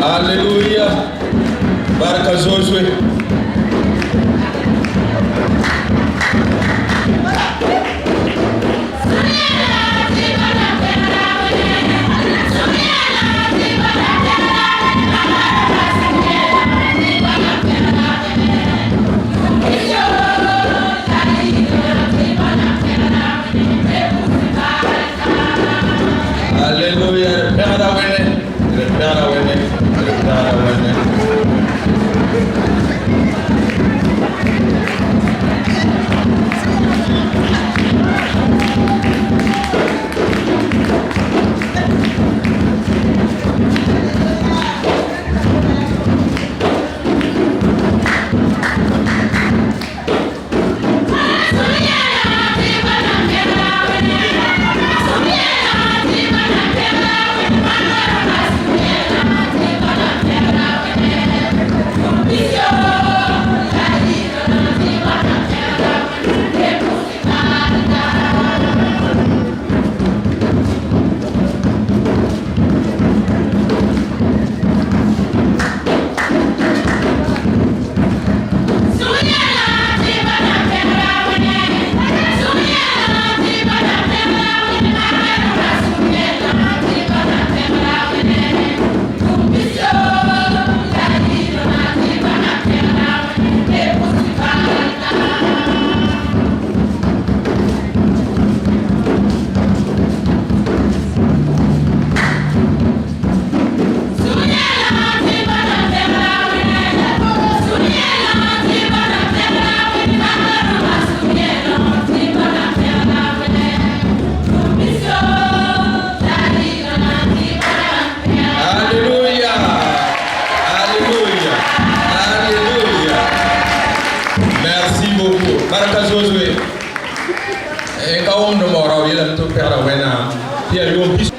Alléluia. Baraka Josué. Alléluia. Baraka Josué. Et quand on demande à lui, il a tout faire à Wena. Il y a eu un petit.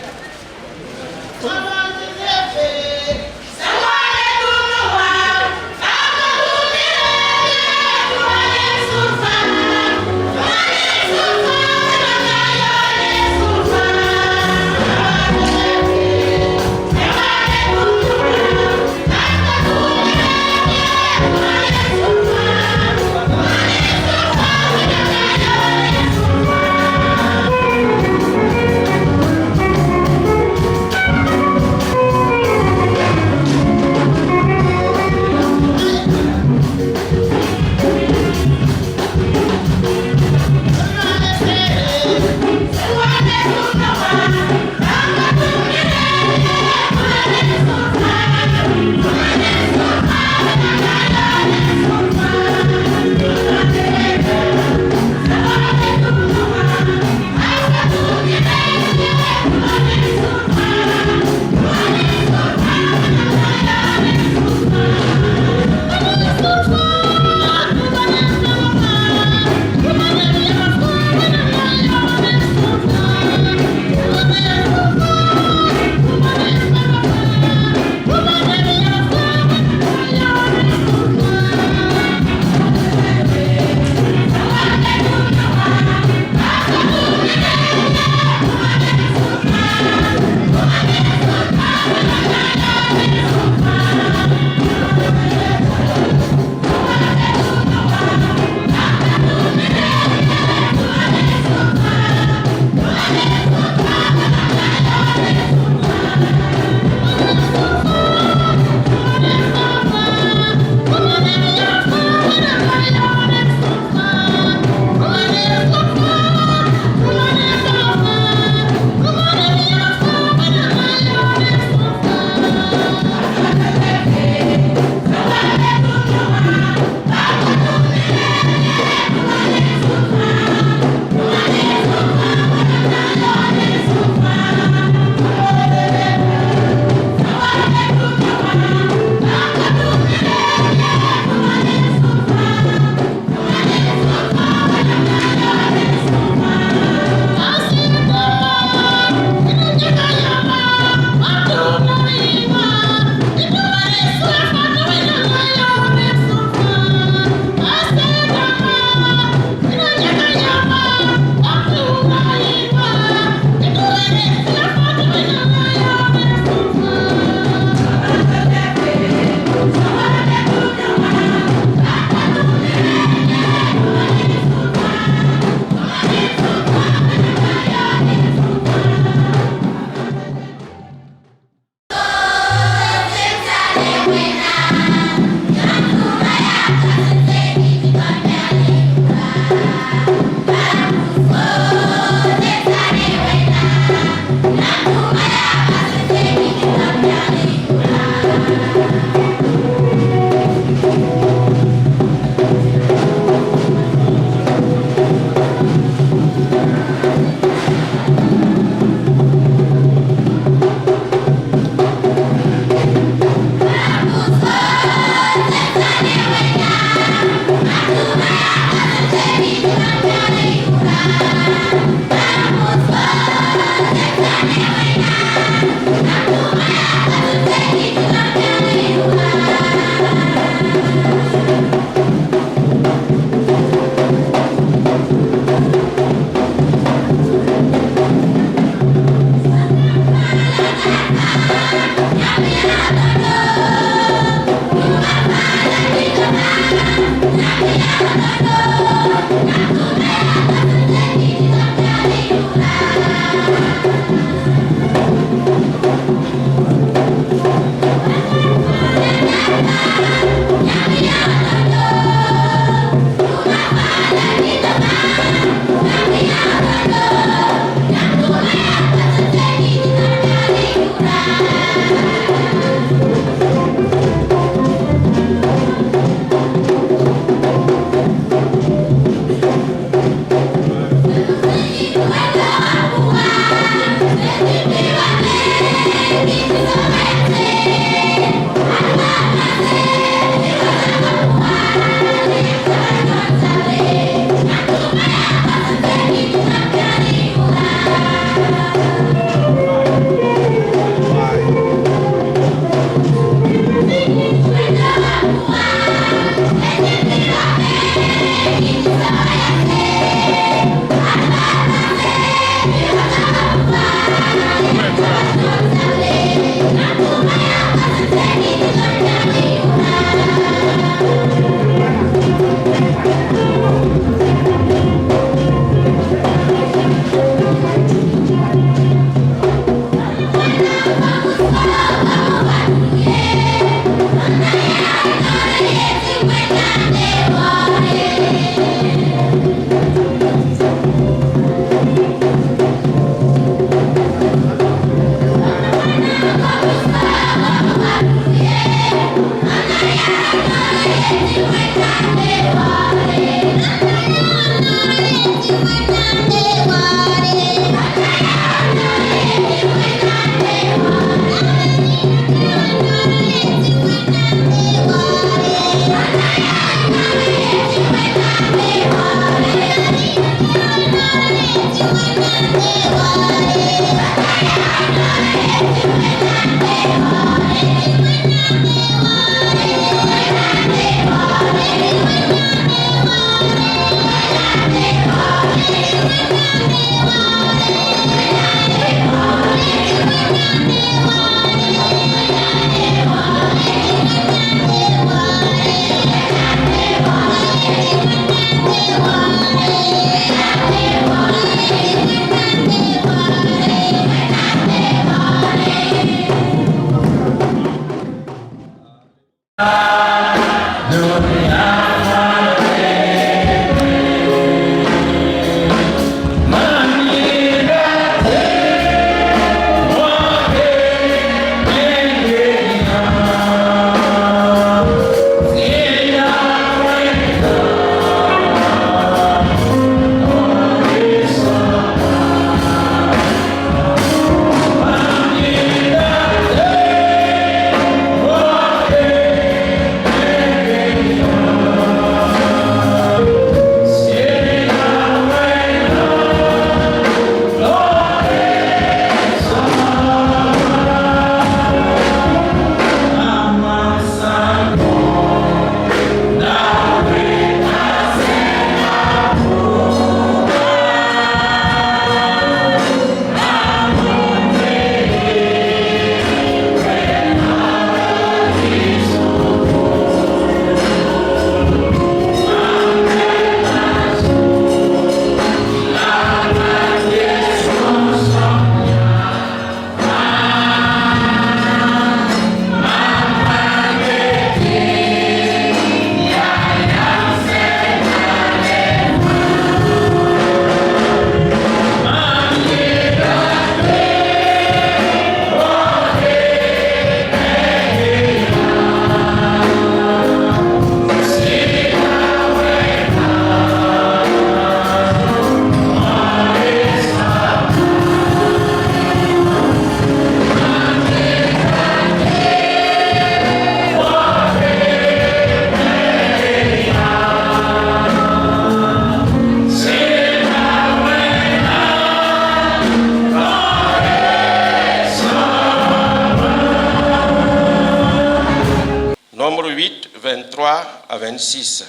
Nombre 8, 23 à 26.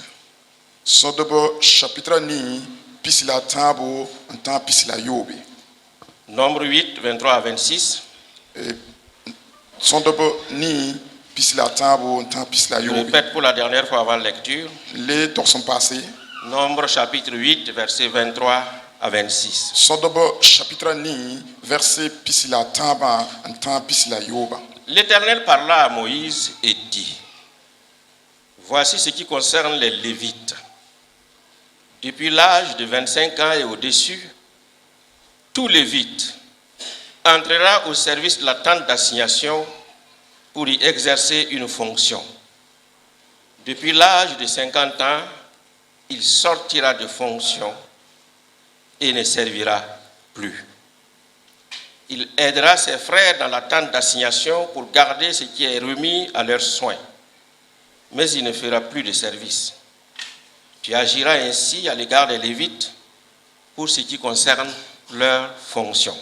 Sodobo chapitre ni pisila tabo anta pisila yobe. Nombre 8, 23 à 26. Son debo ni pisila tabo en temps pisila Je yobi. répète pour la dernière fois avant la lecture. Les temps sont passés. Nombre chapitre 8, versets 23 à 26. Son debo chapitre ni verset pisila taba en temps pisila yoba. L'Éternel parla à Moïse et dit, voici ce qui concerne les Lévites. Depuis l'âge de 25 ans et au-dessus, tout Lévite entrera au service de la tente d'assignation pour y exercer une fonction. Depuis l'âge de 50 ans, il sortira de fonction et ne servira plus. Il aidera ses frères dans la tente d'assignation pour garder ce qui est remis à leurs soins. Mais il ne fera plus de service. Tu agiras ainsi à l'égard des Lévites pour ce qui concerne leur fonction.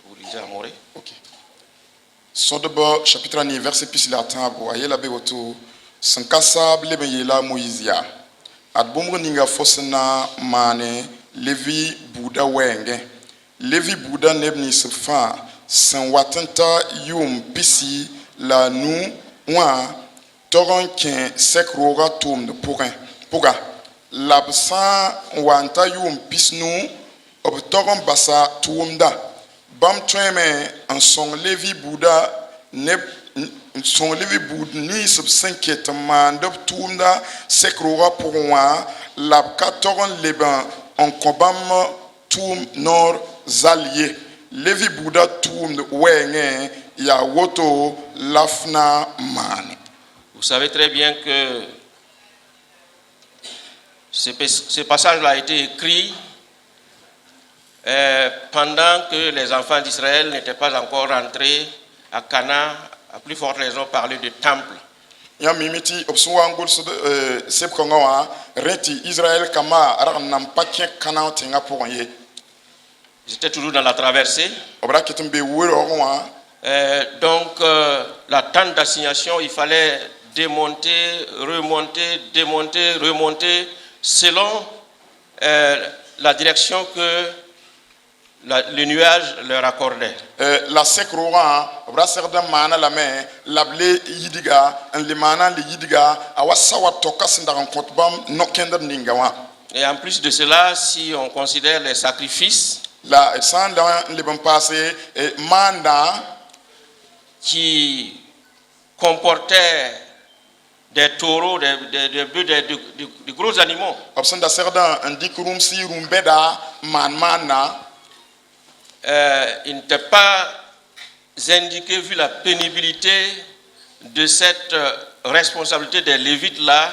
Vous lisez à Moré? Ok. Son debo chapitre ni verset pisila tabo ayela be woto sankasa blebe yela Moïsia. Adbomro ninga fosna mane Levi Bouddha wenge. Levi Bouddha nebni sefa san watanta yum pisi la nu wa toron ken sekroga tum de puga labsa wanta yum pisnu ob toron basa tumda bam tweme en son Levi Bouddha neb son Levi Bouddha ni sub 5 mandop tumda sekroga pourwa lab 14 leban en kobam toum nor zalier Levi Bouddha toum wenge ya woto lafna mane. Vous savez très bien que ce passage-là a été écrit pendant que les enfants d'Israël n'étaient pas encore rentrés à Canaan, à plus forte raison parler de temple. Ya mimiti obsuwa ngol seb kongawa reti Israël kama ara nam pakien Canaan tenga pour ye. J'étais toujours dans la traversée. Obra ketumbe wero wa. Donc la tente d'assignation, il fallait démonter, remonter, démonter, remonter selon la direction que le nuage leur accordait. La sekroa obra serda mana la me lable yidiga en le mana le yidiga awasa wa tokas ndaran kotbam nokenda ningawa. Et en plus de cela, si on considère les sacrifices la sans dans le bon passé manda qui comportaient des taureaux, des bœufs, des gros animaux. Obsenda serda un dikurum si rumbeda mana Il n'était pas indiqué, vu la pénibilité de cette responsabilité des Lévites là,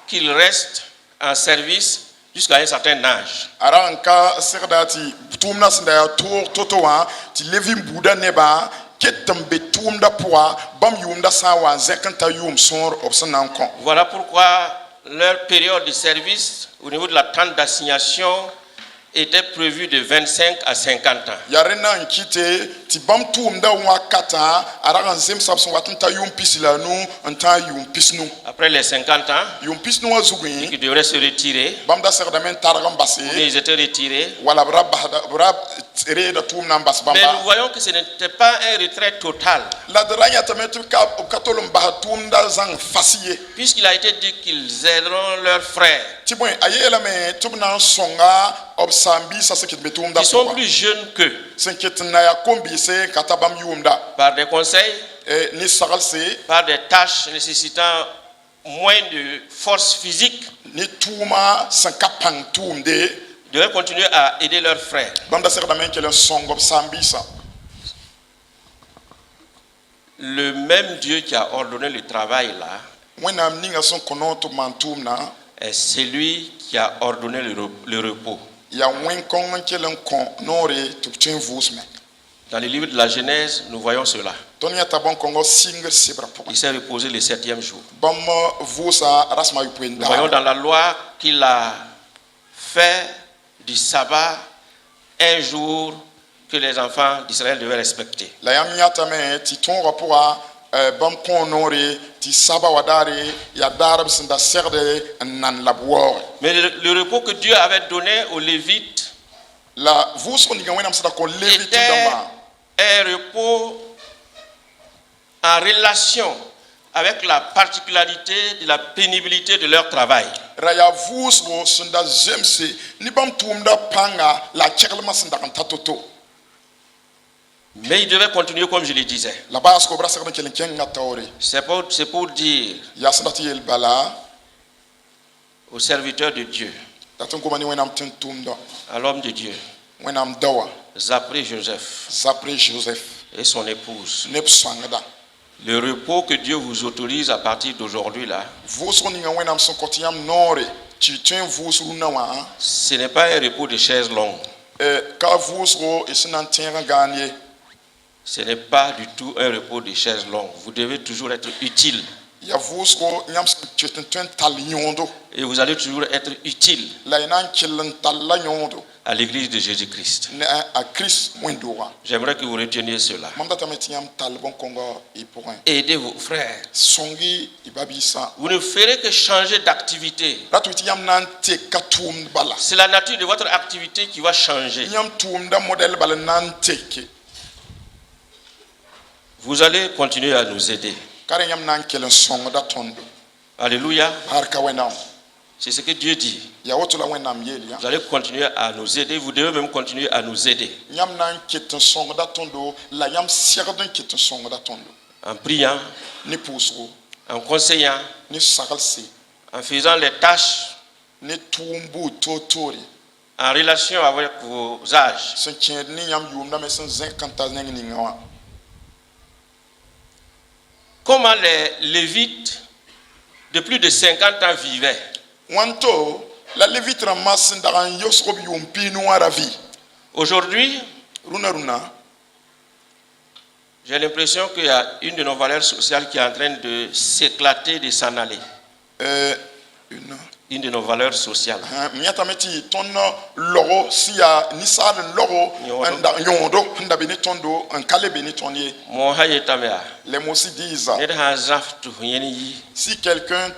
qu'ils restent en service jusqu'à un certain âge. Aranka serdati tumna senda tour totoa ti Levi Bouddha neba ketambe tumda poa bam yumda sawa zekanta yum sor obsana kon. Voilà pourquoi leur période de service au niveau de la tente d'assignation était prévue de 25 à 50 ans. Yarena nkite ti bam tumda wa kata aran zem sabson watanta yum pisila nu anta yum pisnu. Après les 50 ans, Yum pisnu azugui ils devraient se retirer. bam da serdamen taragam basse Ils étaient retirés. wala brab reda tumna bas Mais bamba. nous voyons que ce n'était pas un retrait total, La dranya tametu ka katolum bahatumda zang fasiye. puisqu'il a été dit qu'ils aideront leurs frères. Tibon ayela me tubna songa obsambi sa sekit betumda. Ils sont plus jeunes qu'eux. Senkit na ya kombi se katabam yumda. Par des conseils, Ni sagal se par des tâches nécessitant moins de force physique, ni tuma sankapang tumde devaient continuer à aider leurs frères. banda serdamen kelen song obsambi sa. Le même Dieu qui a ordonné le travail là Wena ninga son konoto mantumna est celui qui a ordonné le repos. ya wen kon kelen kon nore tupchen vusme. Dans le livre de la Genèse, nous voyons cela. Tonya tabon kongo singer sebra pour. Il s'est reposé le 7e jour. Bam vusa rasma yupenda. Nous voyons dans la loi qu'il a fait du sabbat un jour que les enfants d'Israël devaient respecter. La yamnyata me ti ton rapport bam kon nore ti saba wadare ya darab sinda serde nan labwor. Mais le repos que Dieu avait donné aux Lévites La vus on diga wenam sada kon levi était tindamba. un repos en relation avec la particularité de la pénibilité de leur travail. Raya vusro sunda zemse ni bam tumda panga la cheklma sunda kan tatoto. Mais ils devaient continuer comme je le disais. La bas ko brasa kan kelen ken ngataore. C'est pour dire Ya sandati yel bala aux serviteurs de Dieu, datun ko mani wenam tin tumda à l'homme de Dieu, wenam dawa Zapré Joseph Zapré Joseph et son épouse. nep sangda. Le repos que Dieu vous autorise à partir d'aujourd'hui là, Vusro ni wenam son kotiyam nore ti tun vusro na wa ce n'est pas un repos de chaises longues. ka vusro isinan tin gagner. Ce n'est pas du tout un repos de chaises longues. Vous devez toujours être utile. Ya vusro nyam tun tal nyondo Et vous allez toujours être utile la inan kilen tal la nyondo à l'église de Jésus-Christ. ne a Christ wendora. J'aimerais que vous reteniez cela. Mamda tametiam tal bon kongo et pour un Aidez vos frères. songi ibabisa Vous ne ferez que changer d'activité. ratutiam nan te katum bala C'est la nature de votre activité qui va changer. nyam tum da model bala nan teke Vous allez continuer à nous aider. kare nyam nan kelen songo da tondo Alléluia. har ka wenam C'est ce que Dieu dit. ya wotu la wenam yeli ya Vous allez continuer à nous aider. Vous devez même continuer à nous aider. nyam nan keten songo da tondo la yam sierden keten songo da tondo En priant, ni pusro en conseillant, ni sagalsi en faisant les tâches ni tumbu totori en relation avec vos âges. sen chen ni nyam yum da mesen 50 ni ngawa. Comment les Lévites de plus de 50 ans vivaient. Wanto la levitra masin daran yosrob yum pinu aravi Aujourd'hui, runa j'ai l'impression qu'il y a une de nos valeurs sociales qui est en train de s'éclater, de s'en aller. Une de nos valeurs sociales. miata meti tonno logo siya nisal logo anda yondo handa beni tondo an kale beni tonye Mon hayetamea. les mots aussi disent Ned hazaftu yeni yi. si quelqu'un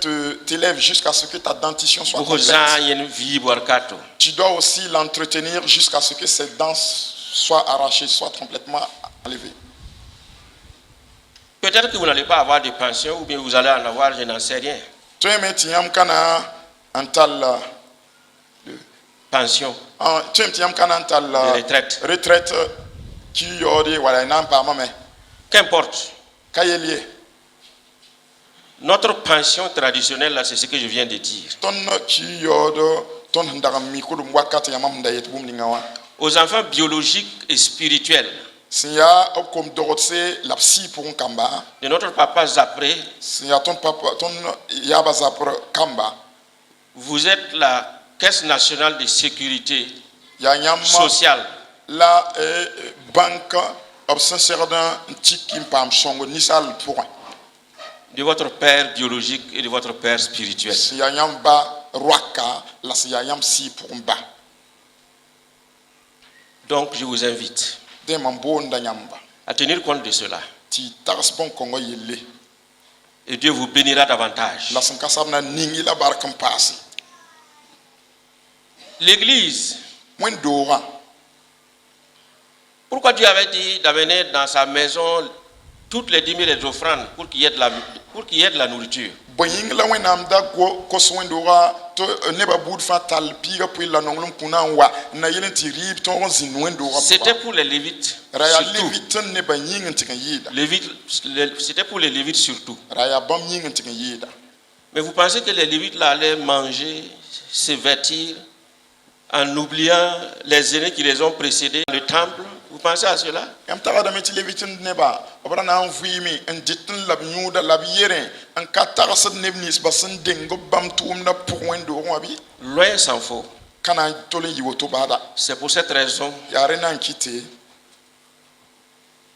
t'élève jusqu'à ce que ta dentition soit Buhoza complète yeni vi borkato. tu dois aussi l'entretenir jusqu'à ce que ses dents soient arrachées soient complètement enlevées. Peut-être que vous n'allez pas avoir de pension ou bien vous allez en avoir, je n'en sais rien. Toi meti yam kana antal Pension, tu yam kana antal retraite qui yori wala nan pa mame qu'importe. kayelier Notre pension traditionnelle, là, c'est ce que je viens de dire. ton qui yodo ton ndagam mi ko dum wakati yamam ndayet bum lingawa Aux enfants biologiques et spirituels siya comme dorotse la psy pour un kamba de notre papa Zapré, siya ton papa ton yaba zapre kamba vous êtes la Caisse nationale de sécurité ya nyam sociale. la banque obsession d'un tikim pam songo nisal pour De votre père biologique et de votre père spirituel. siya nyam ba rwaka la siya nyam si pour ba Donc je vous invite de mambo ndanyamba à tenir compte de cela. ti taras bon kongo yelle Et Dieu vous bénira davantage. la sanka sabna ningi la barkam passé L'église, moins dora pourquoi Dieu avait dit d'amener dans sa maison toutes les 10 000 des offrandes pour qu'il y ait de la nourriture? boying la wenam da ko soin dora to neba bud fatal piga puis la nonglum kuna wa na yelen ti rib to zin wen dora C'était pour les Lévites. raya Surtout. levitan ne ba ying tikan yida C'était pour les Lévites surtout. raya bam ying tikan yida Mais vous pensez que les Lévites là allaient manger, se vêtir, en oubliant les aînés qui les ont précédés dans le temple? Vous pensez à cela? yam taga da meti levitan ne ba obra na envuimi en ditin lab nyuda lab yere en katara sad nebnis basan dengo bam tum na pour wen dora bi Loin s'en faut. kana tolen yiwoto bada C'est pour cette raison yare nan kite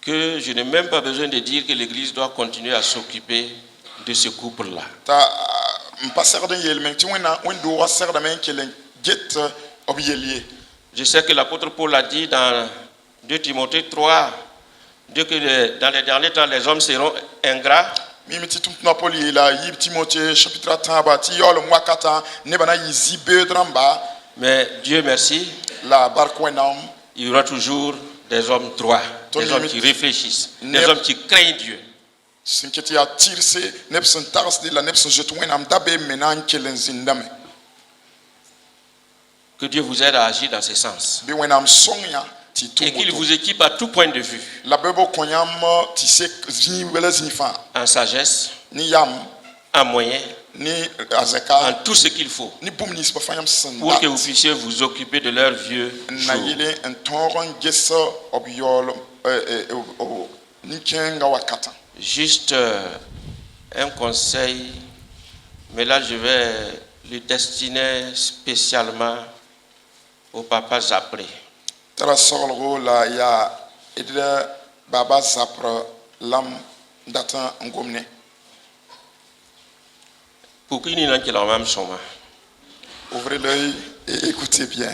que je n'ai même pas besoin de dire que l'Église doit continuer à s'occuper de ce couple-là. ta mpa serden yel men ti wena wen dora serda men kelen get obielier. Je sais que l'apôtre Paul a dit dans 2 Timothée 3, Dieu que dans les derniers temps, les hommes seront ingrats. Mimi ti tum Napoli la yib Timothée chapitre 3 ti yolo mwakata ne bana yizi bedrambaa Mais Dieu merci, la barkwenam il y aura toujours des hommes droits, des hommes qui réfléchissent, des hommes qui craignent Dieu. Que Dieu vous aide à agir dans ces sens. Et qu'il vous équipe à tout point de vue. En sagesse, en moyens, en tout ce qu'il faut. Pour que vous puissiez vous occuper de leurs vieux jours. Juste un conseil, mais là je vais le destiner spécialement au papa Zapré. Pour qui n'y a qui la même somme. Ouvrez l'œil et écoutez bien.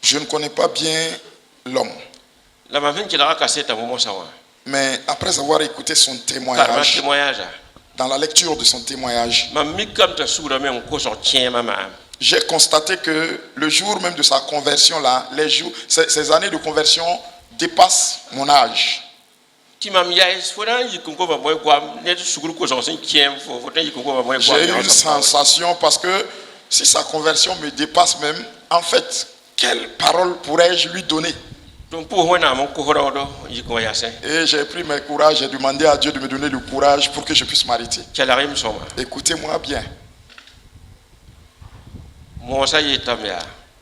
Je ne connais pas bien l'homme. Mais après avoir écouté son témoignage, dans la lecture de son témoignage, j'ai constaté que le jour même de sa conversion, là, ces années de conversion dépassent mon âge. J'ai eu une sensation parce que si sa conversion me dépasse même, en fait, quelle parole pourrais-je lui donner? Et j'ai pris mes courages, j'ai demandé à Dieu de me donner le courage pour que je puisse m'arrêter. Écoutez-moi bien.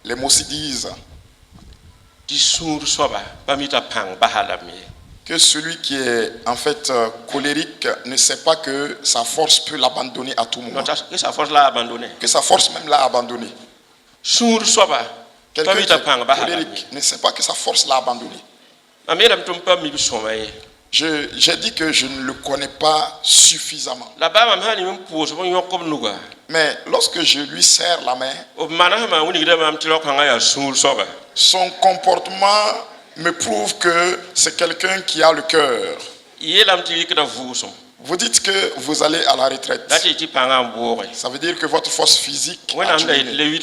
Les mots s'y disent que celui qui est en fait colérique ne sait pas que sa force peut l'abandonner à tout moment. Que sa force même l'a abandonné. Quelqu'un qui est colérique ne sait pas que sa force l'a abandonné. J'ai dit que je ne le connais pas suffisamment. Mais lorsque je lui serre la main, son comportement me prouve que c'est quelqu'un qui a le cœur. Vous dites que vous allez à la retraite. Ça veut dire que votre force physique a diminué.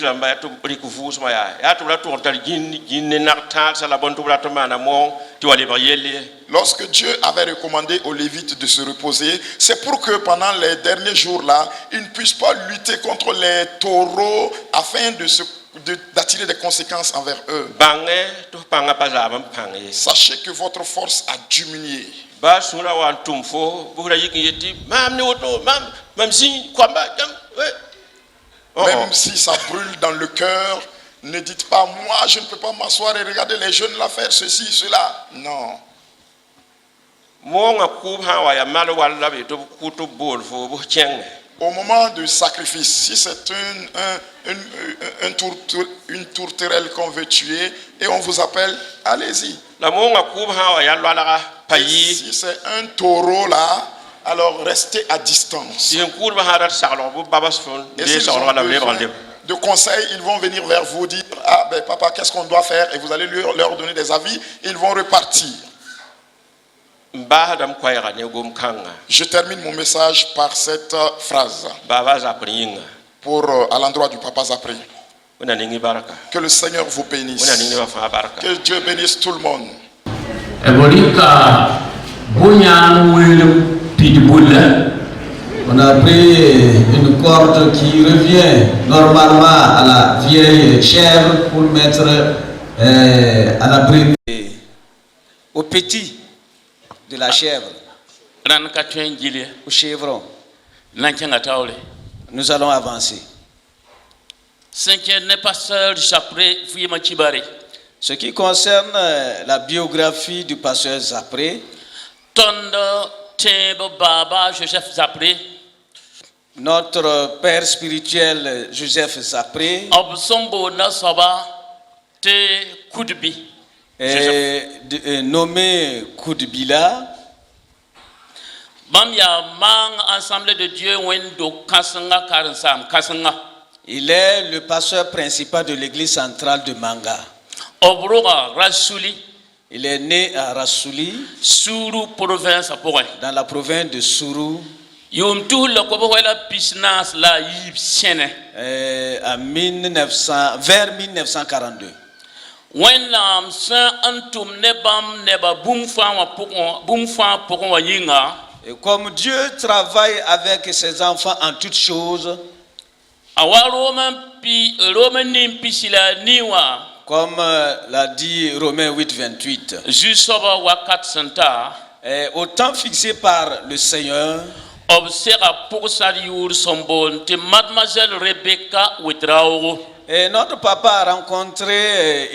Lorsque Dieu avait recommandé aux Lévites de se reposer, c'est pour que pendant les derniers jours-là, ils ne puissent pas lutter contre les taureaux afin d'attirer des conséquences envers eux. Sachez que votre force a diminué. Même si ça brûle dans le cœur, ne dites pas, moi je ne peux pas m'asseoir et regarder les jeunes là faire ceci, cela. Non. Au moment du sacrifice, si c'est une tourterelle qu'on veut tuer et on vous appelle, allez-y. Et si c'est un taureau là, alors restez à distance. Et s'ils ont besoin de conseils, ils vont venir vers vous dire, ah ben papa, qu'est-ce qu'on doit faire? Et vous allez leur donner des avis, ils vont repartir. Je termine mon message par cette phrase à l'endroit du papa Zapré. Que le Seigneur vous bénisse. Que Dieu bénisse tout le monde. On a pris une corde qui revient normalement à la vieille chèvre pour mettre à l'abri au petit de la chèvre, au chevron. Nous allons avancer. Ce qui concerne la biographie du pasteur Zapré, notre père spirituel Joseph Zapré est nommé Koudbila. Il est le pasteur principal de l'église centrale de Manga. Il est né à Rassouli, dans la province de Sourou. Yom tout le ko wala pisnas la yib chene. En vers 1942. When sa antum nebam neba bumfa wa yinga. Et comme Dieu travaille avec ses enfants en toutes choses, comme l'a dit Romains 8:28, au temps fixé par le Seigneur, Mademoiselle Rebecca Ouedraogo. Et notre papa a rencontré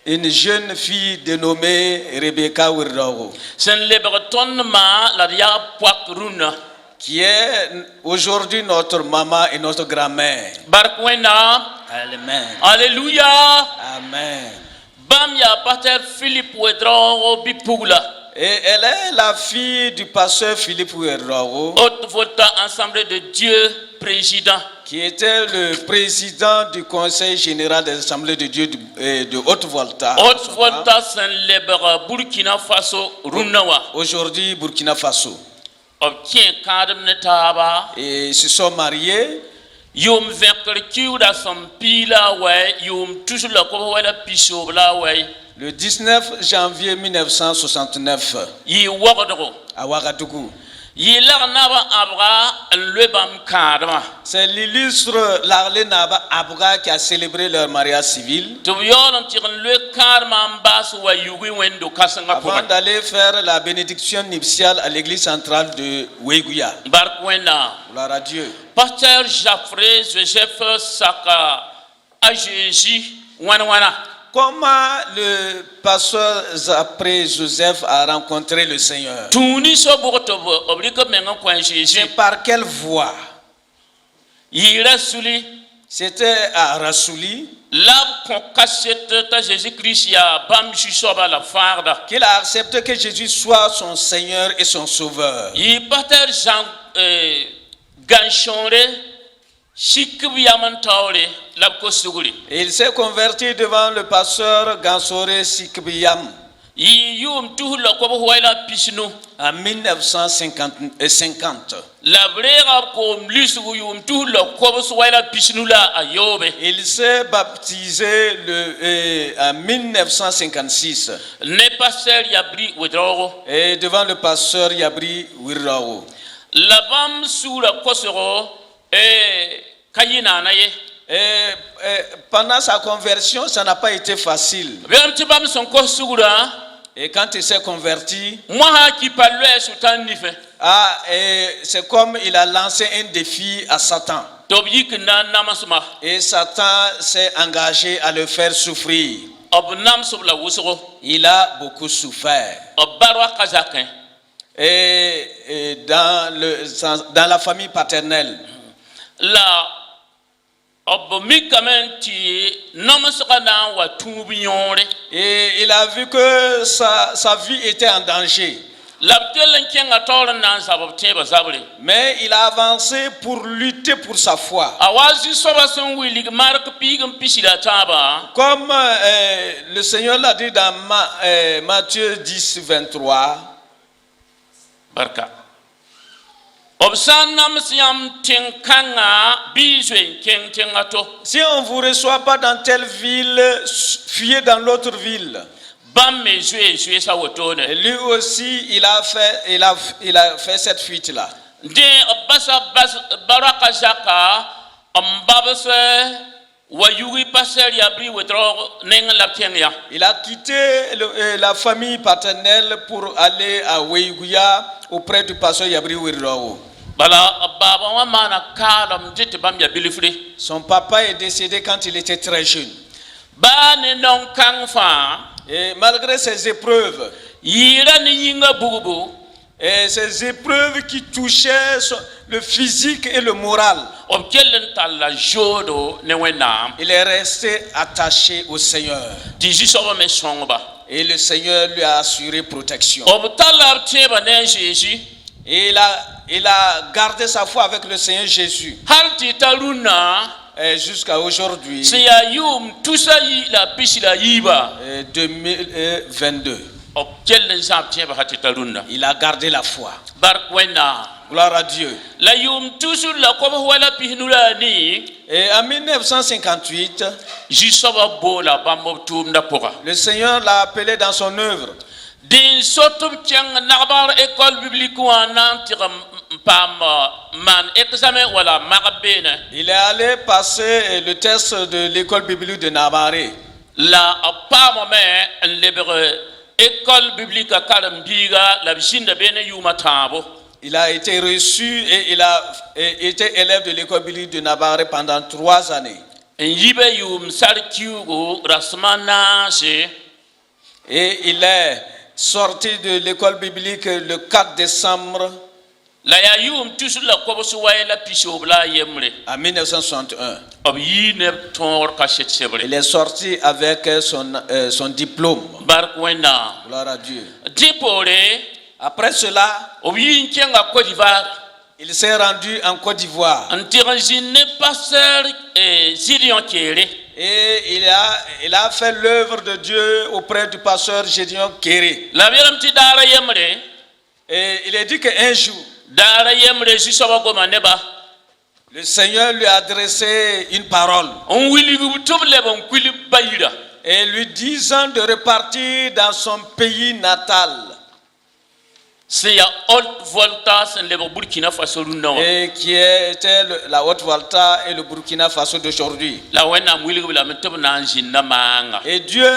une jeune fille dénommée Rebecca Ouedraogo, qui est aujourd'hui notre maman et notre grand-mère. Amen. Alléluia. Amen. Bamya Pater Philippe Ouedraogo Bipugla. Et elle est la fille du pasteur Philippe Ouedraogo, Haute Volta Assemblée de Dieu, président. qui était le président du Conseil général des Assemblées de Dieu de Haute-Volta. Haute-Volta s'enlèvera Burkina Faso, Runawa. Aujourd'hui, Burkina Faso. Obtient cadre netaba. Et ils se sont mariés. Yom verkiu da son pila way, yom toujours la ko wala piso la way. Le 19 janvier 1969, Yi wogdro. à Ouagadougou. Yi lar naba abra le bam kadma. C'est l'illustre Larlé Naba Abra qui a célébré leur mariage civil. To yon tir le karma mbas wa yugi wendo kasanga Avant d'aller faire la bénédiction nuptiale à l'église centrale de Ouéguia. Barkwena. Gloire à Dieu. Pasteur Jaffré Joseph Saka à Jésus wana. Comment le pasteur Zapré Joseph a rencontré le Seigneur? Tuni so boto oblique menga kwa Jésus. C'est par quelle voie? Rasuli. C'était à Rassouli Lab kon cassette ta Jésus-Christ ya bam shisoba la farda. qu'il a accepté que Jésus soit son Seigneur et son Sauveur. Yi pasteur Jean Ganchonre Shikbiyaman Taole lab ko suguri. Et il s'est converti devant le pasteur Gansore Sikbiyam Yi yum tu la ko wala pisnu. en 1950. La brera ko mlisugu yum tu la ko wala pisnu la ayobe. Il s'est baptisé en 1956 Ne pasteur Yabri Ouedraogo. et devant le pasteur Yabri Ouedraogo. La bam sura kosoro kayina naye. Et pendant sa conversion, ça n'a pas été facile. Bam tibam son kosura. Et quand il s'est converti, Moi qui parle sultan nife. c'est comme il a lancé un défi à Satan. Tobik na namasma. Et Satan s'est engagé à le faire souffrir. Obnam sobla wusoro. Il a beaucoup souffert. Obarwa kazakin. Et dans la famille paternelle, La obmikamenti namasana wa tubinyore. et il a vu que sa vie était en danger. Labtelen kenga tawra nan sababte bazabule. Mais il a avancé pour lutter pour sa foi. Awazi soba son wilig mark pigam pisila taba. Comme le Seigneur l'a dit dans Matthieu 10, 23. Barka. Obsanam siam tenkanga bizwe ken tengato. Si on ne vous reçoit pas dans telle ville, fuyez dans l'autre ville. Bam me jouer sa wotone. Et lui aussi, il a fait cette fuite-là. De basa baraka zaka ambabase wayugi passer Yabri Ouedraogo neng la kenya. Il a quitté la famille paternelle pour aller à Ouéguia auprès du pasteur Yabri Ouedraogo. Bala baba wa mana kalam jete bam ya bilifri. Son papa est décédé quand il était très jeune. Ba ne non kangfa. Et malgré ces épreuves, Yira ni yinga bugubu. et ces épreuves qui touchaient le physique et le moral, Obkelen tala jodo ne wenam. il est resté attaché au Seigneur. Diji soba me songba. Et le Seigneur lui a assuré protection. Obtala teba ne Jésus. Et il a gardé sa foi avec le Seigneur Jésus. Halti taluna. Et jusqu'à aujourd'hui, Se ya yum tusa yi la pisila yiba. 2022. Obkelen zam teba hati taluna. Il a gardé la foi. Barkwena. Gloire à Dieu. La yum toujours la comme wala pihnula ni. Et en 1958, Jisoba bola bambo tumda pora. le Seigneur l'a appelé dans son œuvre. Din sotum tiang nabar école biblique ou en antira pam man examen wala magabene. Il est allé passer le test de l'école biblique de Navarre. La pam me lebre école biblique à Kalambiga la bicinde bene yuma tabo. Il a été reçu et il a été élève de l'école biblique de Navarre pendant 3 années. Yibe yum sarkiugo rasmana se. Et il est sorti de l'école biblique le 4 décembre La ya yum toujours la kobosu la pisobla yemre. en 1961. Ob yine tor kachet sebre. Il est sorti avec son diplôme. Barkwenda. Gloire à Dieu. Dipore. Après cela, Ob yin kenga Côte d'Ivoire. il s'est rendu en Côte d'Ivoire. Antirangine pasteur Zirion Kéré. Et il a fait l'œuvre de Dieu auprès du pasteur Gédéon Kéré. La viram ti dara yemre. Et il a dit qu'un jour, Dara yemre jisoba goma neba. le Seigneur lui a adressé une parole On wili butuble bon kwili bayira. et lui disant de repartir dans son pays natal. C'est ya haute volta le Burkina Faso no. Et qui était la Haute-Volta et le Burkina Faso d'aujourd'hui. La wena wili la metebe na njina manga. Et Dieu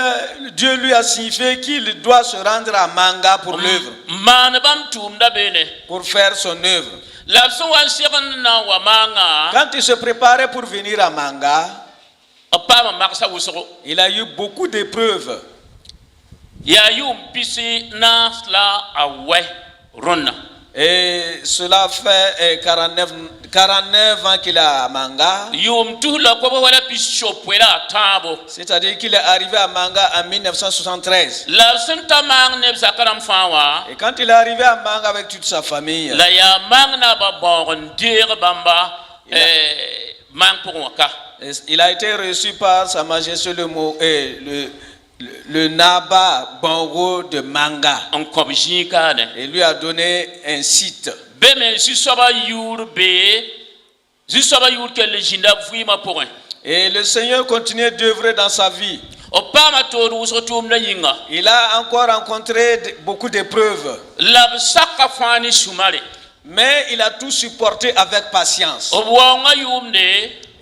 lui a signifié qu'il doit se rendre à Manga pour l'œuvre, Man bam tumda bene. pour faire son œuvre. La so wan sigan na wa manga. Quand il se préparait pour venir à Manga, Apa maksa wusoko. il a eu beaucoup d'épreuves. Ya yum pisi na la awe ronna. Et cela fait 49 ans qu'il est à Manga. Yum tu la ko wala pisopwela tabo. C'est-à-dire qu'il est arrivé à Manga en 1973. La senta mang ne zakaram fawa. Et quand il est arrivé à Manga avec toute sa famille, La ya mang na ba bon dir bamba mang pour waka. il a été reçu par Sa Majesté le Naba Bongo de Manga. On kobjika ne. Et lui a donné un site. Beme jisoba yurbe. Jisoba yur ke le jinda fuima pour un. Et le Seigneur continuait d'œuvrer dans sa vie. Opama toru sotum na yinga. Il a encore rencontré beaucoup d'épreuves. La saka fani sumare. Mais il a tout supporté avec patience. Obwanga yumde.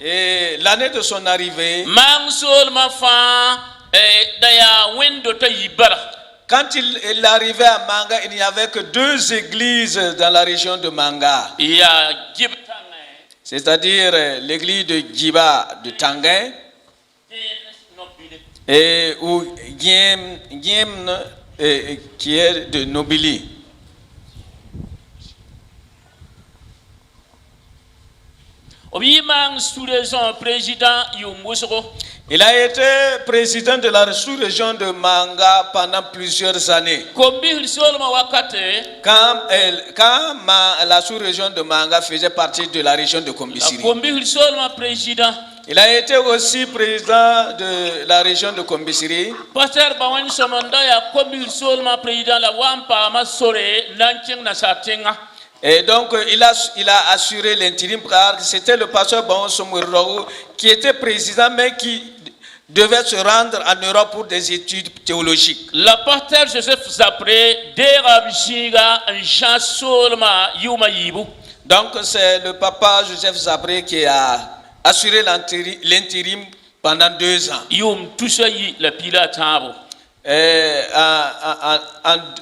Et l'année de son arrivée, Mang sol ma fa daya wendo ta yibara. quand il est arrivé à Manga, il n'y avait que 2 églises dans la région de Manga. Ya gibtanga. C'est-à-dire l'église de Djiba de Tanguin et ou Guiem qui est de Nobili. Obi mang sous-région président Yumwosoko. Il a été président de la sous-région de Manga pendant plusieurs années. Kombi solma wakate. Quand la sous-région de Manga faisait partie de la région de Kombisiri. Kombi solma président. Il a été aussi président de la région de Kombisiri. Pasteur Bawan Somanda ya kombi solma président la wampa masore nancheng na satenga. Et donc, il a assuré l'intérim car c'était le pasteur Baon Somorou qui était président mais qui devait se rendre en Europe pour des études théologiques. La pasteur Joseph Zapré, Derabishiga, Jean Solma, Yuma Yibu. Donc, c'est le papa Joseph Zapré qui a assuré l'intérim pendant 2 ans. Yum Tusayi, la pila tabo.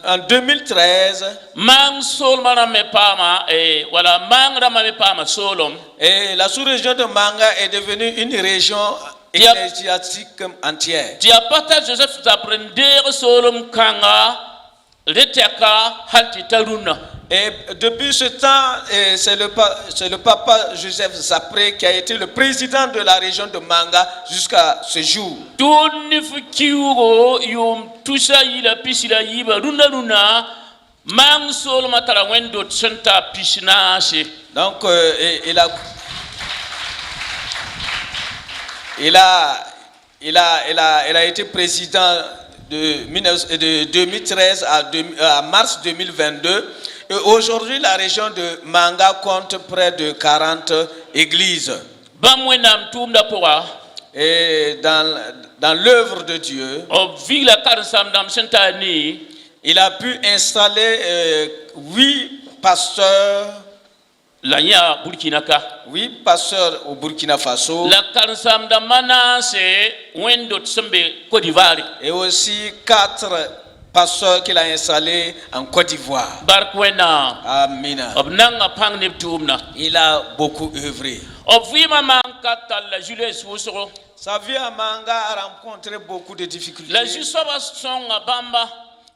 En 2013, Mang Solma Rame Pama, voilà, Mang Rame Pama Solom. Et la sous-région de Manga est devenue une région ecclésiastique entière. Dia pasteur Joseph Zapré, Solom Kanga, Reteka, Haltitaruna. Et depuis ce temps, c'est le papa Joseph Zapré qui a été le président de la région de Manga jusqu'à ce jour. Donc il a été président de 2013 à mars 2022. Et aujourd'hui, la région de Manga compte près de 40 églises. Bam wenam tumda pora. Et dans l'œuvre de Dieu, Ob vila karsam dam sentani. il a pu installer 8 pasteurs. La nya Burkina ka. 8 pasteurs au Burkina Faso. La karsam dam mana se wendot sembe Côte d'Ivoire. Et aussi 4 pasteurs qu'il a installés en Côte d'Ivoire. Bark wenam. Amen. Ob nanga pang ne tumna. Il a beaucoup œuvré. Ob vima man katal la Julius wusoro. Sa vie à Manga a rencontré beaucoup de difficultés. La jusoba songa bamba.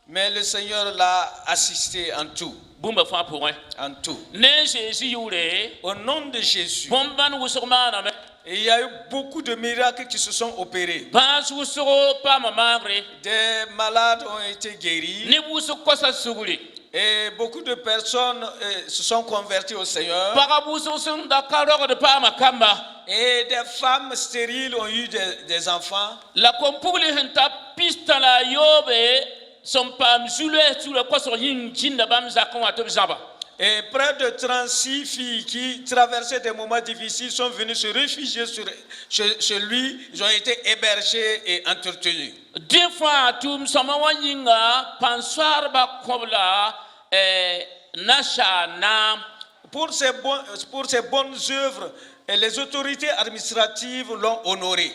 Mais le Seigneur l'a assisté en tout. Bumba fa pour En tout. ne Jésus yure. Au nom de Jésus. Bomban wusorma na me. Et il y a eu beaucoup de miracles qui se sont opérés. Bas wusoro pa mamagre. Des malades ont été guéris. Ne wusu kosa suguri. Et beaucoup de personnes se sont converties au Seigneur. Para wusu sun da karo de pa makamba. Et des femmes stériles ont eu des enfants. La compuli henta pista la yobe son pam zule sur le koso yin jinda bam zakon atob zaba. Et près de 36 filles qui traversaient des moments difficiles sont venues se réfugier chez lui. Ils ont été hébergés et entretenus. Deux fois, tout samawanyinga pansar ba kobla nasha na. Pour ces bonnes œuvres, et les autorités administratives l'ont honoré.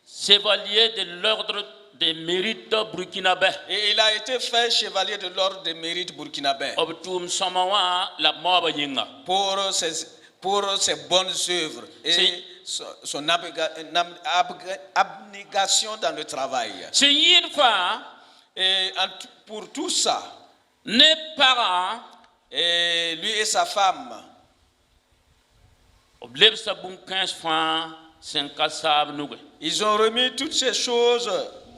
Chevalier de l'ordre des mérites burkinabé. Et il a été fait chevalier de l'ordre des mérites burkinabé. Obtum samawa la moba yinga. Pour ses bonnes œuvres et son abnégation dans le travail. C'est une fois. Et pour tout ça, Ne parents. et lui et sa femme, Obleb sabun 15 francs 5 nougue. ils ont remis toutes ces choses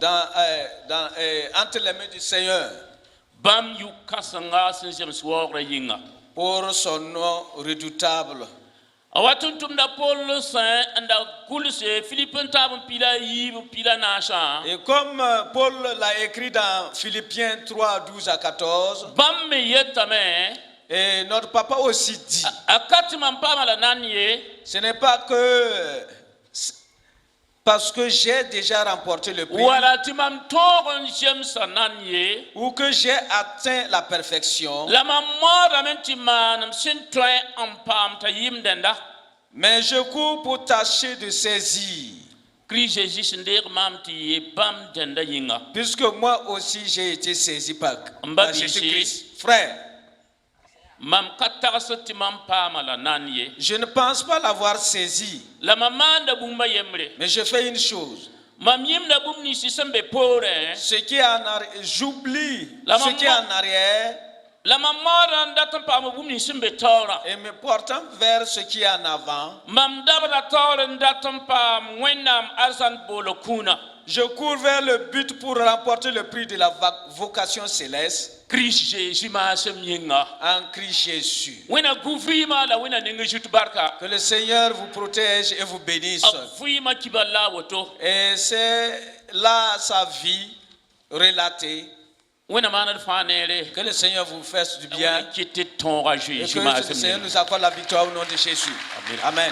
entre les mains du Seigneur Bam yu kasanga sinjem swore yinga. pour son nom redoutable. Awatuntum da Paul Saint anda kulse Philippin tabun pila yibu pila nasha. Et comme Paul l'a écrit dans Philippiens 3, 12 à 14, Bam me yetame. et notre papa aussi dit, Akati mampa mala nanye. ce n'est pas que parce que j'ai déjà remporté le prix Wala timam toron jem sananye. ou que j'ai atteint la perfection, La mamora mentiman sintoy ampam tayim denda. mais je cours pour tâcher de saisir, Christ Jésus ndir mam ti bam denda yinga. puisque moi aussi j'ai été saisi par Mba Jésus-Christ. Frère, Mam katarasati mam pa mala nanye. je ne pense pas l'avoir saisi, La mamanda bumba yemre. mais je fais une chose. Mam yimna bum ni sisembe pore. Ce qui est en arrière, j'oublie La ce qui est maman- en arrière La mamara ndatan pa mo bum ni simbe tora. et me portant vers ce qui est en avant. Mam dabra tora ndatan pa mwenam arsan bolo kuna. Je cours vers le but pour remporter le prix de la vocation céleste Christ Jésus ma sem yinga. en Christ Jésus. Wena gufima la wena ninga jutu barka. Que le Seigneur vous protège et vous bénisse. Afima kibala woto. Et c'est là sa vie relatée. Wena mana fanere. Que le Seigneur vous fasse du bien. Qui était ton Et Jésus ma que le sem Seigneur yinga. nous accorde la victoire au nom de Jésus. Amen.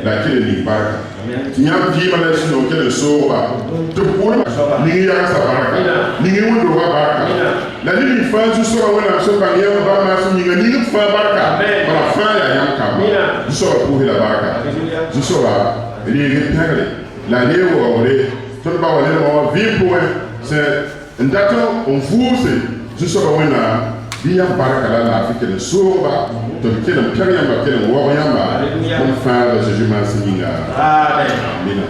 La kele ni baraka tiɲa ji ma la sino kele soba to pura ni ya sa baraka ni wudo wa baraka la ni fa ju so wala so ka ya ba ma so ni ni fa baraka ba fa ya ya ka so ko la baraka ju so ba ni ni pere la ni wo ore to ba wala mo vi pour c'est ndato on fuse ju so wala Dia baraka la la fi kele soba to kele pere ya ba kele wo ya ba on fa la Jésus ma singa amen amen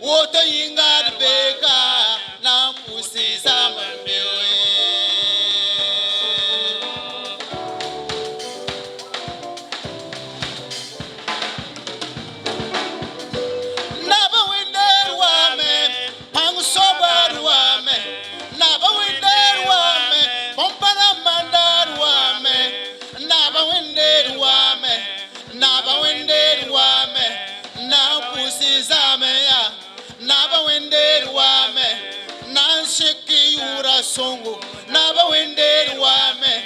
Woto yinga beka na pusi zamambewe. Naba winder wame, pangu sobar wame. Naba winder wame, pompana mandar wame. Naba winder wame, naba winder wame. Na pusi zameya. Naba wender wame, nan sheki yura songo. Naba wender wame,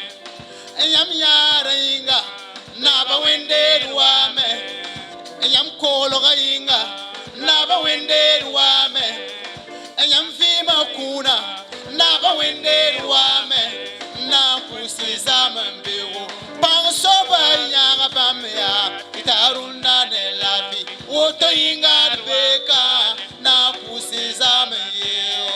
yam yara inga. Naba wender wame, yam kologa inga. Naba wender wame, yam fima kuna. Naba wender wame, na pusi zaman bewo. Pang soba yanga bamya, itarunda ne labi. Woto inga beka. Na pusi zameye.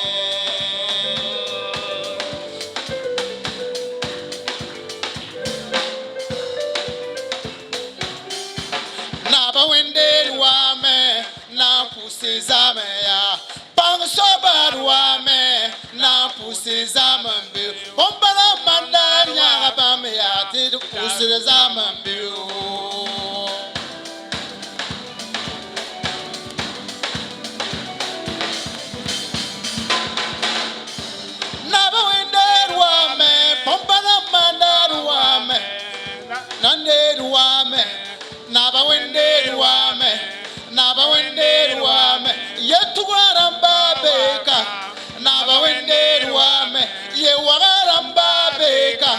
Naba wender wame, na pusi zameya. Pang sobar wame, na pusi zamambe. Pompala mandanya bameya, te pusi zamambe. Naba wender wame, naba wender wame, yetuaramba beka. Naba wender wame, ye wagaramba beka.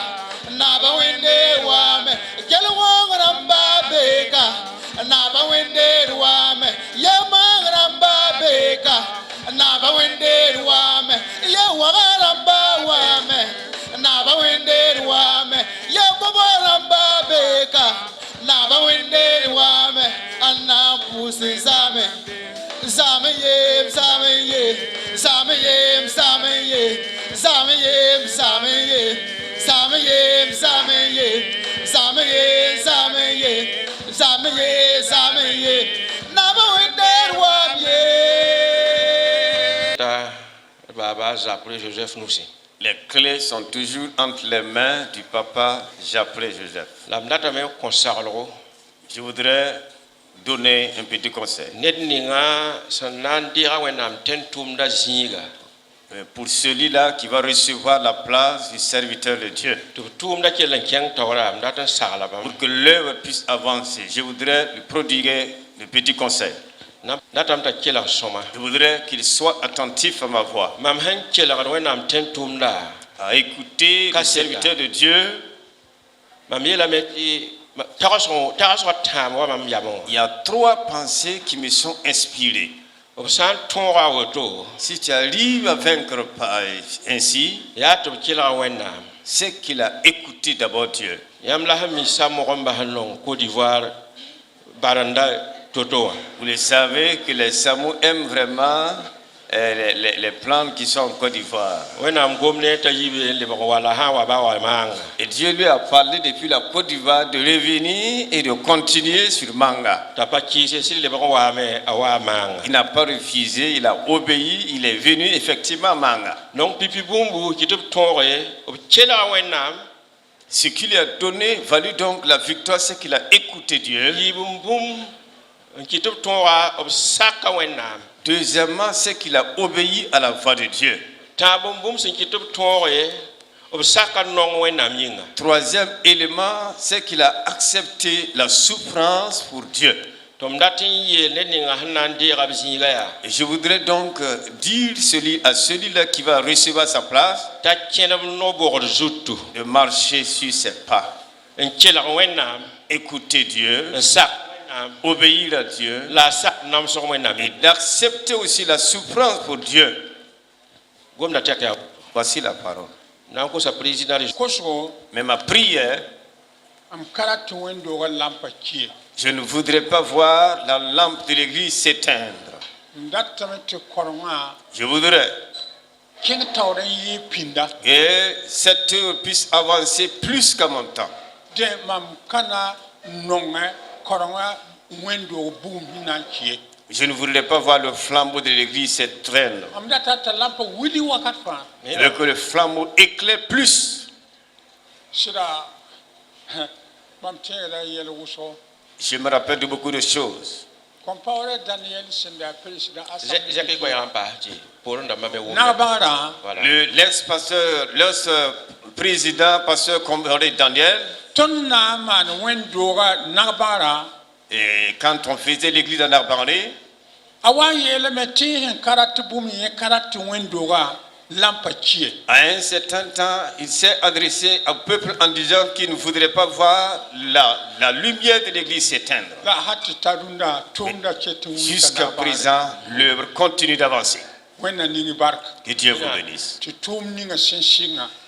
Naba wender wame, gelwangramba beka. Naba wender wame, ye mangramba beka. Naba wender wame, ye wagaramba wame. Naba wender wame, ye babaramba beka. Naba wender wame, anna pusi zame. Zame yem, zame ye, zame yem, zame ye, zame yem, zame ye, zame yem, zame ye, zame ye, zame ye, zame ye, zame ye. Naba wender wame. Baba Japré Joseph Noussi. Les clés sont toujours entre les mains du papa Japré Joseph. Je voudrais donner un petit conseil. Pour celui-là qui va recevoir la place du serviteur de Dieu, pour que l'œuvre puisse avancer, je voudrais lui prodiguer le petit conseil. Je voudrais qu'il soit attentif à ma voix, à écouter le serviteur de Dieu. Il y a 3 pensées qui me sont inspirées. Si tu arrives à vaincre ainsi, c'est qu'il a écouté d'abord Dieu. Vous le savez que les Samoa aiment vraiment les plantes qui sont en Côte d'Ivoire. Et Dieu lui a parlé depuis la Côte d'Ivoire de revenir et de continuer sur Manga. Il n'a pas refusé, il a obéi, il est venu effectivement à Manga. Ce qui lui a donné, valu donc la victoire, c'est qu'il a écouté Dieu. Deuxièmement, c'est qu'il a obéi à la voix de Dieu. Troisième élément, c'est qu'il a accepté la souffrance pour Dieu. Et je voudrais donc dire à celui-là qui va recevoir sa place de marcher sur ses pas, écouter Dieu, obéir à Dieu et d'accepter aussi la souffrance pour Dieu. Voici la parole. Mais ma prière, Je ne voudrais pas voir la lampe de l'église s'éteindre. Je voudrais que cette heure puisse avancer plus qu'à mon temps. Je ne voudrais pas voir le flambeau de l'église s'éteindre. Je veux que le flambeau éclaire plus. Je me rappelle de beaucoup de choses. L'ex-pasteur, l'ex-président, pasteur Comparé Daniel, et quand on faisait l'église en Arbaré, à un certain temps, il s'est adressé au peuple en disant qu'il ne voudrait pas voir la lumière de l'église s'éteindre. Jusqu'à présent, l'œuvre continue d'avancer. Que Dieu vous bénisse.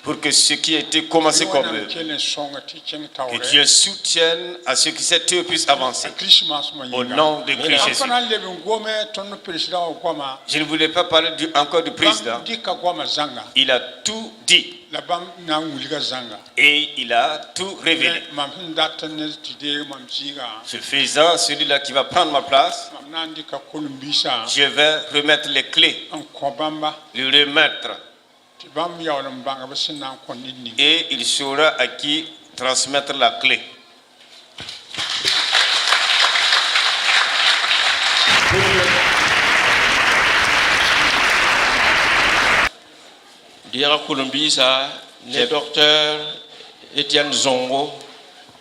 Pour que ce qui a été commencé comme œuvre, que Dieu soutienne à ce que cette œuvre puisse avancer. Au nom de Christ Jésus. Je ne voulais pas parler encore du président. Il a tout dit. Et il a tout révélé. Ce faisant, celui-là qui va prendre ma place, je vais remettre les clés, le remettre. Et il saura à qui transmettre la clé. Dira Kulumbisa, le docteur Etienne Zongo,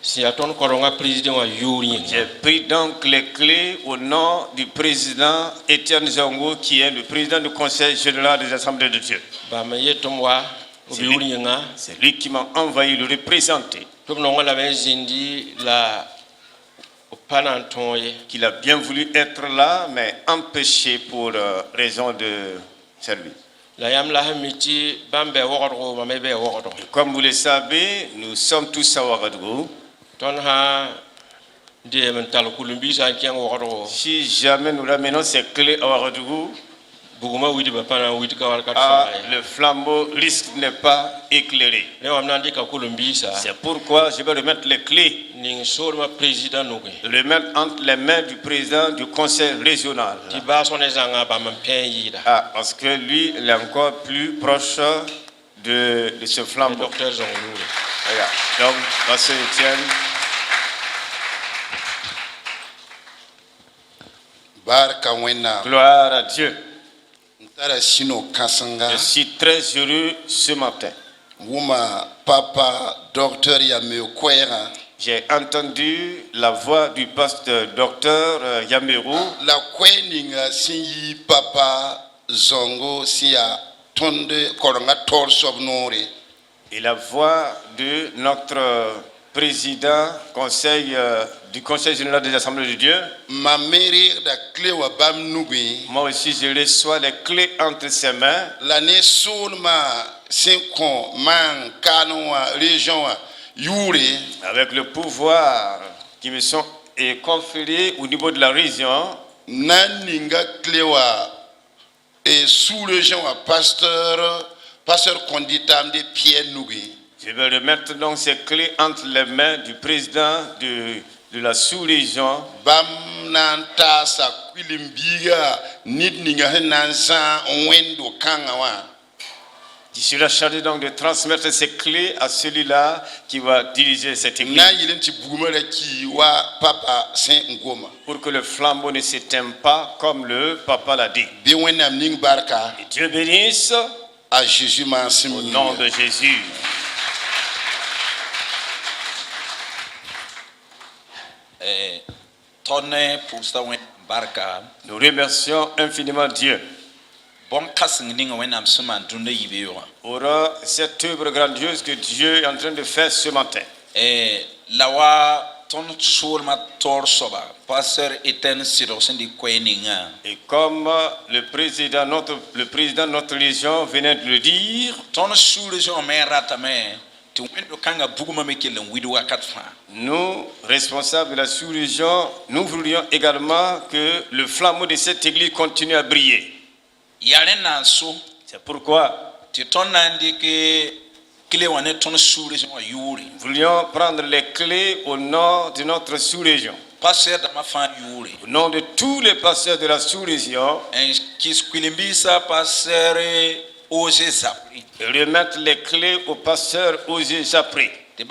c'est à ton coronga président à Yuri. J'ai pris donc les clés au nom du président Etienne Zongo, qui est le président du Conseil général des Assemblées de Dieu. C'est lui qui m'a envoyé le représenter. Qu'il a bien voulu être là, mais empêché pour raison de service. Comme vous le savez, nous sommes tous à Ouagadougou. Si jamais nous ramenons ces clés à Ouagadougou, le flambeau risque de ne pas éclairer. C'est pourquoi je vais remettre les clés, le mettre entre les mains du président du conseil régional. Parce que lui, il est encore plus proche de ce flambeau. Donc, pasteur Etienne. Gloire à Dieu. Je suis très heureux ce matin. J'ai entendu la voix du pasteur docteur Yameru. Et la voix de notre président du Conseil général des Assemblées de Dieu. Moi aussi, je reçois les clés entre ses mains. Avec le pouvoir qui me sont conférés au niveau de la région. Et sous-région à pasteur Konditam de Pierre Nougui. Je vais remettre donc ces clés entre les mains du président de la sous-région. Il sera chargé donc de transmettre ces clés à celui-là qui va diriger cette église. Pour que le flambeau ne s'éteigne pas comme le papa l'a dit. Et Dieu bénisse à Jésus, au nom de Jésus. Nous remercions infiniment Dieu pour cette œuvre grandiose que Dieu est en train de faire ce matin. Et comme le président de notre région venait de le dire, Nous, responsables de la sous-région, nous voulions également que le flambeau de cette église continue à briller. C'est pourquoi nous voulions prendre les clés au nord de notre sous-région. Au nom de tous les pasteurs de la sous-région, et remettre les clés au pasteur Osé Zapré pour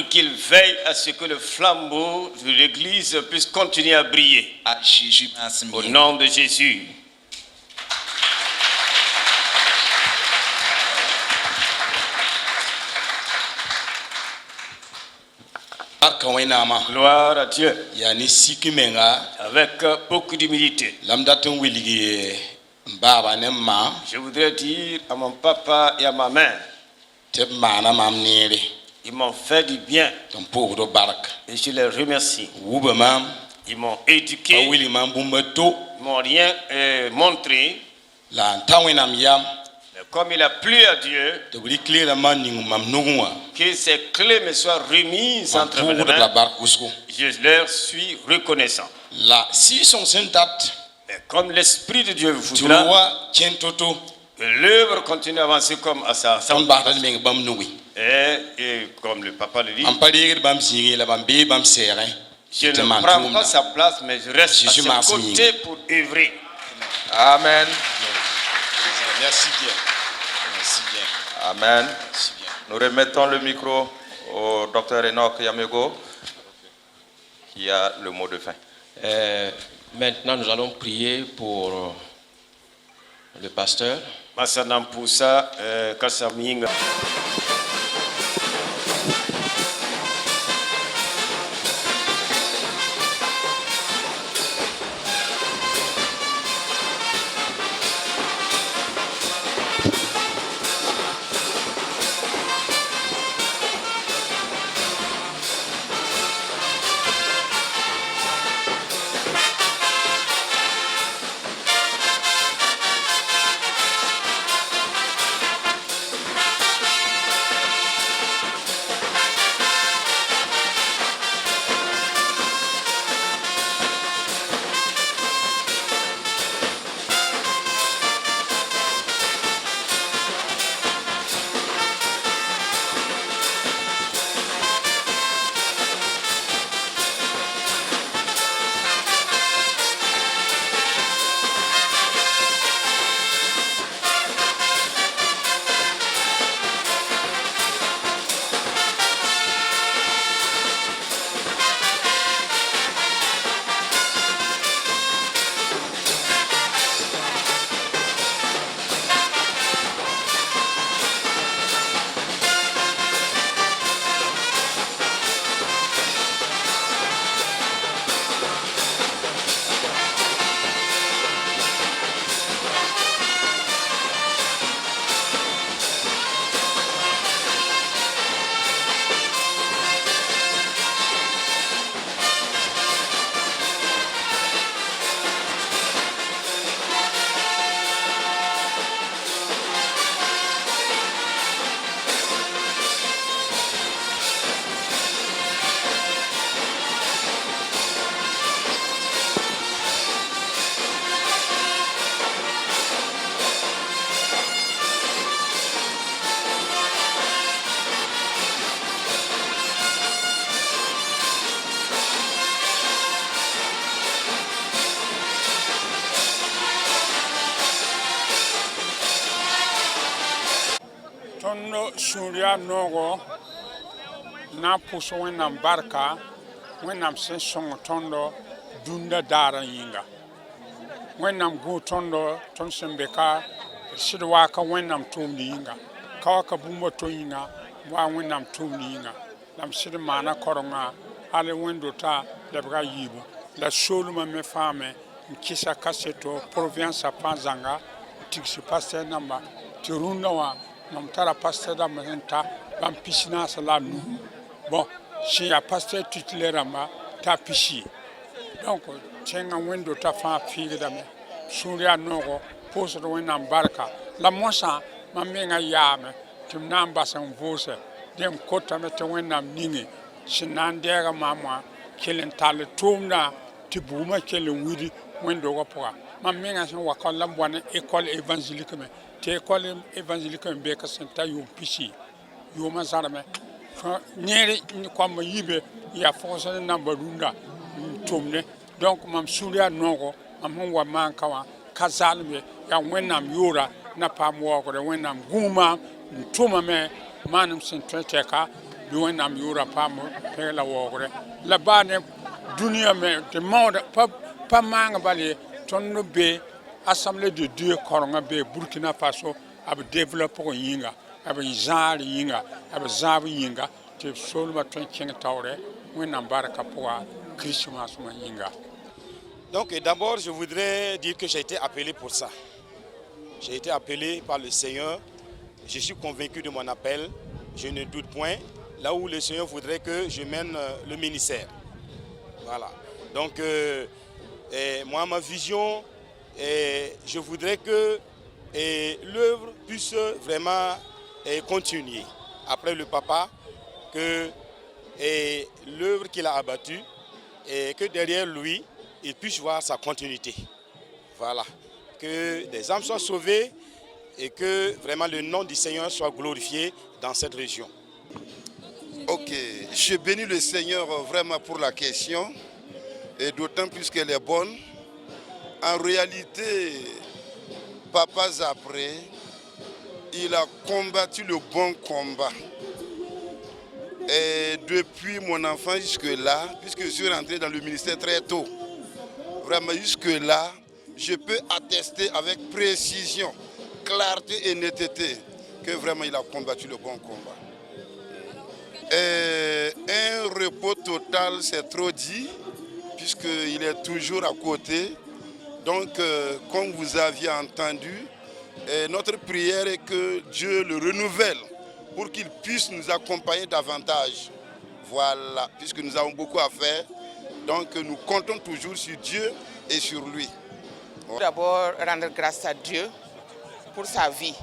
qu'il veille à ce que le flambeau de l'église puisse continuer à briller. Au nom de Jésus. Gloire à Dieu. Avec beaucoup d'humilité. Je voudrais dire à mon papa et à ma mère, ils m'ont fait du bien et je les remercie. Ils m'ont éduqué, ils m'ont rien montré. Mais comme il a plu à Dieu que ces clés me soient remises entre mes mains, je leur suis reconnaissant. Et comme l'Esprit de Dieu voudra que l'œuvre continue à avancer comme à sa et comme le papa le dit, je ne prends pas sa place, mais je reste à ses côtés pour œuvrer. Amen. Merci bien. Merci bien. Amen. Merci bien. Nous remettons le micro au docteur Enoch Yamego qui a le mot de fin. Maintenant, nous allons prier pour le pasteur. Suria nogo na puso wenam barka wenam sen songo tondo dunda dara yinga wenam gu tondo ton sembeka sidwa ka wenam tumni yinga kawaka bumbo to yinga wa wenam tumni yinga lam sid mana koronga ale wendo ta lebga yibu la soluma me fame kisa kaseto province panzanga tiksi passe namba tirunda wa nam tara pasteur da menta bam piscina sala nu bon si ya pasteur titulaire ma ta pichi donc tsenga wendo ta fa figa da me suria nogo poso do wenam barka la mosa mamenga yame tɩ m na n bas n vʋʋsɛ dẽ m kotame tɩ wẽnnaam ninge sẽn na n dɛɛga maam wã kell n tall tʋʋmdã tɩ buumã kell n widi wẽn-doogã pʋga mam mengã sẽn wa ka la m bõn école évangélique me tɩ école évangélique me beeka sẽn ta yʋʋm pisi yʋʋmã zãrme neer kõm yibe yaa fogs ne namba rũndã n tʋmde donc mam sũur yaa noogo mam sẽn wa maan ka wã ka zaalme yaa wẽnnaam yoora na paam waoogre wẽnnaam gũu maam n tʋmame maanem sẽn tõe tɛka bɩ wẽnnaam yoora paam pẽg la waoogre la baa ne dũniyã me tɩ maoda pa maanga bale tõnd be assemblée de Dieu korengã be Burkina Faso b développe g yĩnga b zãar yĩnga b zãab yĩnga tɩ soolmã tõe n kẽng taoorɛ wẽnnaam barka pʋga Christmasmã yĩnga. Donc d'abord je voudrais dire que j'ai été appelé pour ça. J'ai été appelé par le Seigneur. Je suis convaincu de mon appel. Je ne doute point là où le Seigneur voudrait que je mène le ministère. Voilà. Donc moi ma vision, je voudrais que l'œuvre puisse vraiment continuer. Après le papa, que l'œuvre qu'il a abattue, et que derrière lui, il puisse voir sa continuité. Voilà. Que des âmes soient sauvées et que vraiment le nom du Seigneur soit glorifié dans cette région. Ok, je bénis le Seigneur vraiment pour la question, et d'autant plus qu'elle est bonne. En réalité, Papa Zapré, il a combattu le bon combat. Et depuis mon enfance jusque-là, puisque je suis rentré dans le ministère très tôt, vraiment jusque-là, je peux attester avec précision, clarté et netteté que vraiment il a combattu le bon combat. Et un repos total, c'est trop dit, puisqu'il est toujours à côté. Donc, comme vous aviez entendu, notre prière est que Dieu le renouvelle pour qu'il puisse nous accompagner davantage. Voilà, puisque nous avons beaucoup à faire. Donc, nous comptons toujours sur Dieu et sur lui. D'abord, rendre grâce à Dieu pour sa vie,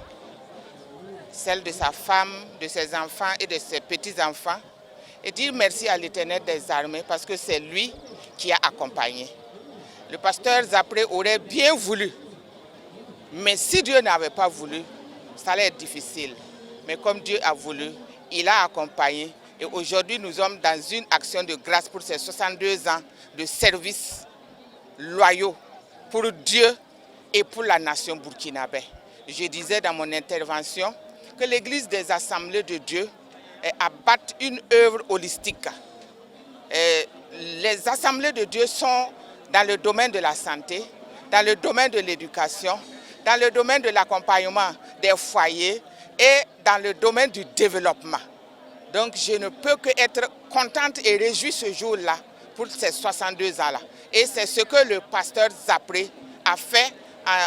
celle de sa femme, de ses enfants et de ses petits-enfants, et dire merci à l'Éternel des armées parce que c'est lui qui a accompagné. Le pasteur Zapré aurait bien voulu, mais si Dieu n'avait pas voulu, ça allait être difficile. Mais comme Dieu a voulu, il a accompagné. Et aujourd'hui, nous sommes dans une action de grâce pour ces 62 ans de services loyaux pour Dieu et pour la nation burkinabé. Je disais dans mon intervention que l'Église des Assemblées de Dieu abatte une œuvre holistique. Les Assemblées de Dieu sont dans le domaine de la santé, dans le domaine de l'éducation, dans le domaine de l'accompagnement des foyers et dans le domaine du développement. Donc je ne peux qu'être contente et réjouie ce jour-là pour ces 62 ans-là. Et c'est ce que le pasteur Zapré a fait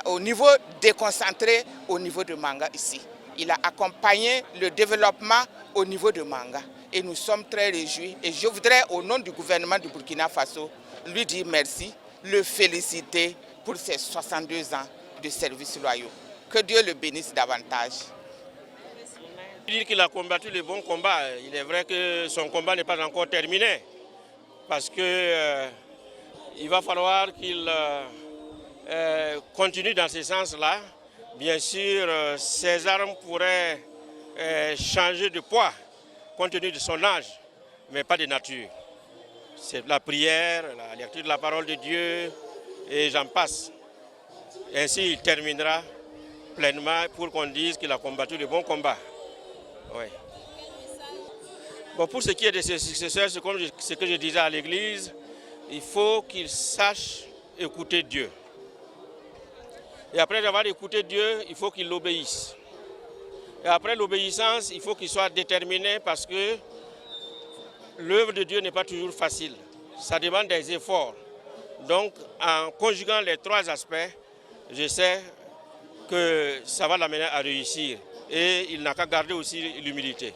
au niveau déconcentré, au niveau de Manga ici. Il a accompagné le développement au niveau de Manga. Et nous sommes très réjouis. Et je voudrais, au nom du gouvernement du Burkina Faso, lui dire merci, le féliciter pour ses 62 ans de services loyaux. Que Dieu le bénisse davantage. Dire qu'il a combattu le bon combat, il est vrai que son combat n'est pas encore terminé. Parce que il va falloir qu'il continue dans ce sens-là. Bien sûr, ses armes pourraient changer de poids compte tenu de son âge, mais pas de nature. C'est la prière, la lecture de la parole de Dieu, et j'en passe. Ainsi, il terminera pleinement pour qu'on dise qu'il a combattu le bon combat. Oui. Bon, pour ce qui est de ses successeurs, c'est comme ce que je disais à l'Église, il faut qu'il sache écouter Dieu. Et après avoir écouté Dieu, il faut qu'il l'obéisse. Et après l'obéissance, il faut qu'il soit déterminé parce que l'œuvre de Dieu n'est pas toujours facile. Ça demande des efforts. Donc, en conjuguant les trois aspects, je sais que ça va l'amener à réussir. Et il n'a qu'à garder aussi l'humilité.